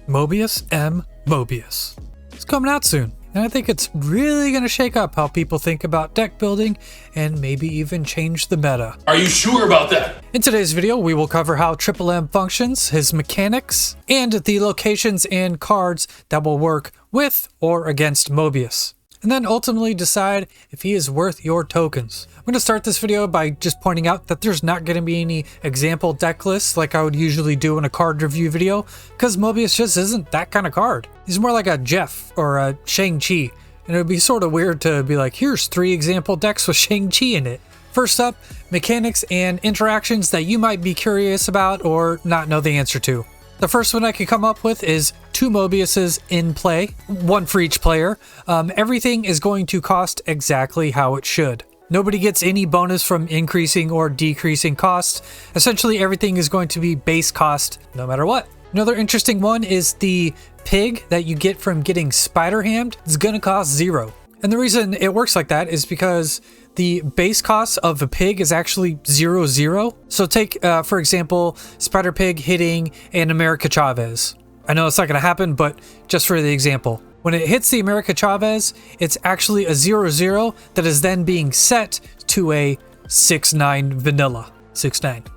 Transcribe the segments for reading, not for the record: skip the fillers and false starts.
Mobius M. Mobius. It's coming out soon, and I think it's really going to shake up how people think about deck building and maybe even change the meta. Are you sure about that? In today's video, we will cover how M functions, his mechanics, and the locations and cards that will work with or against Mobius, and then ultimately decide if he is worth your tokens. I'm going to start this video by just pointing out that there's not going to be any example deck lists like I would usually do in a card review video, because Mobius just isn't that kind of card. He's more like a Jeff or a Shang-Chi, and it would be sort of weird to be like, here's 3 example decks with Shang-Chi in it. First up, mechanics and interactions that you might be curious about or not know the answer to. The first one I could come up with is 2 Mobiuses in play, 1 for each player. Everything is going to cost exactly how it should. Nobody gets any bonus from increasing or decreasing cost. Essentially, everything is going to be base cost no matter what. Another interesting one is the pig that you get from getting spider-hammed is going to cost 0. And the reason it works like that is because the base cost of the pig is actually 0-0. So take, for example, Spider Pig hitting an America Chavez. I know it's not going to happen, but just for the example. When it hits the America Chavez, it's actually a 0-0 that is then being set to a 6-9 vanilla. 6-9.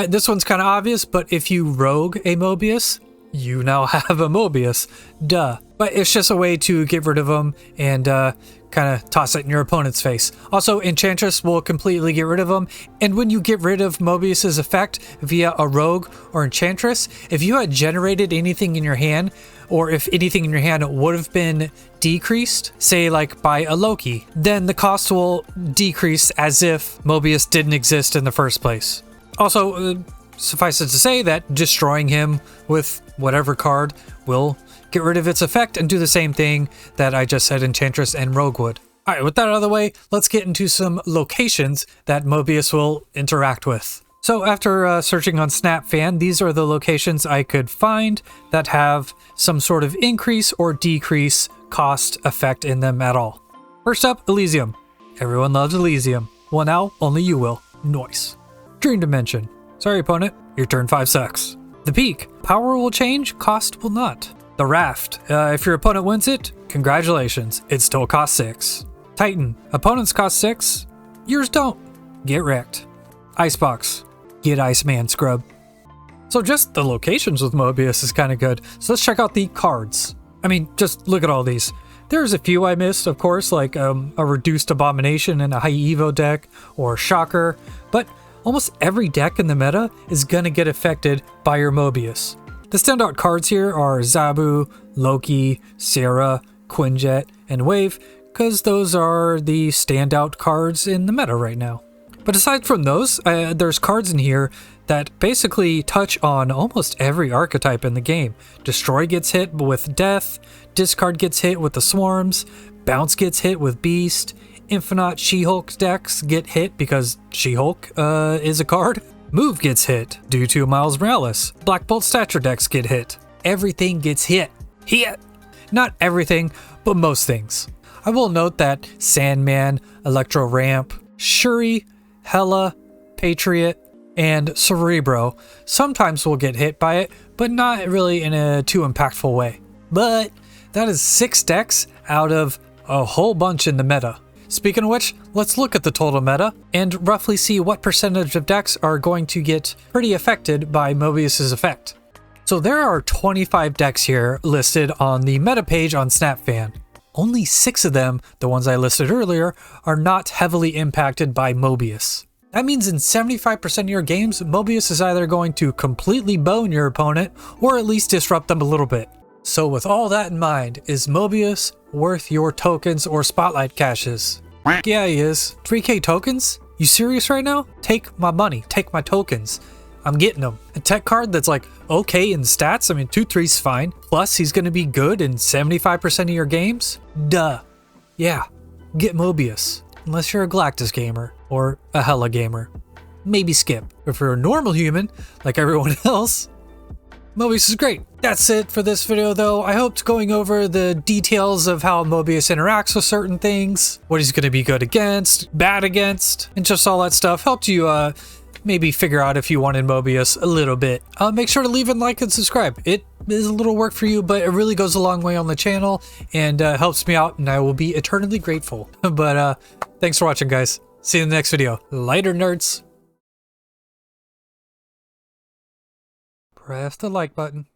This one's kind of obvious, but if you rogue a Mobius, you now have a Mobius. Duh. But it's just a way to get rid of them and kind of toss it in your opponent's face. Also, Enchantress will completely get rid of them. And when you get rid of Mobius's effect via a rogue or Enchantress, if you had generated anything in your hand, or if anything in your hand would have been decreased, say like by a Loki, then the cost will decrease as if Mobius didn't exist in the first place. Also, suffice it to say that destroying him with whatever card will get rid of its effect and do the same thing that I just said Enchantress and Rogue would. Alright, with that out of the way, let's get into some locations that Mobius will interact with. So after searching on SnapFan, these are the locations I could find that have some sort of increase or decrease cost effect in them at all. First up, Elysium. Everyone loves Elysium. Well, now only you will. Nice. Dream Dimension. Sorry opponent, your turn 5 sucks. The Peak. Power will change, cost will not. The Raft. If your opponent wins it, congratulations, it still costs 6. Titan. Opponents cost 6, yours don't. Get wrecked. Icebox. Get Iceman scrub. So just the locations with Mobius is kind of good. So let's check out the cards. I mean, just look at all these. There's a few I missed, of course, like a reduced Abomination in a high Evo deck, or Shocker, but almost every deck in the meta is gonna get affected by your Mobius. The standout cards here are Zabu, Loki, Sarah, Quinjet, and Wave, because those are the standout cards in the meta right now. But aside from those, there's cards in here that basically touch on almost every archetype in the game. Destroy gets hit with Death, Discard gets hit with the Swarms, Bounce gets hit with Beast, Infinite She-Hulk decks get hit because She-Hulk is a card. Move gets hit due to Miles Morales. Black Bolt Stature decks get hit. Everything gets hit. Hit! Not everything, but most things. I will note that Sandman, Electro Ramp, Shuri, Hela, Patriot, and Cerebro sometimes will get hit by it, but not really in a too impactful way. But that is 6 decks out of a whole bunch in the meta. Speaking of which, let's look at the total meta and roughly see what percentage of decks are going to get pretty affected by Mobius's effect. So there are 25 decks here listed on the meta page on SnapFan. Only 6 of them, the ones I listed earlier, are not heavily impacted by Mobius. That means in 75% of your games, Mobius is either going to completely bone your opponent or at least disrupt them a little bit. So with all that in mind, is Mobius worth your tokens or spotlight caches? Yeah, he is. 3k tokens? You serious right now? Take my money, take my tokens. I'm getting them. A tech card that's like okay in stats, I mean 2/3's fine. Plus he's gonna be good in 75% of your games? Duh. Yeah, get Mobius. Unless you're a Galactus gamer or a Hela gamer. Maybe skip. If you're a normal human, like everyone else, Mobius is great. That's it for this video though. I hoped going over the details of how Mobius interacts with certain things, what he's going to be good against, bad against, and just all that stuff helped you maybe figure out if you wanted Mobius a little bit. Make sure to leave a like and subscribe. It is a little work for you, but it really goes a long way on the channel and helps me out, and I will be eternally grateful. But thanks for watching, guys. See you in the next video. Later, nerds. Press the like button.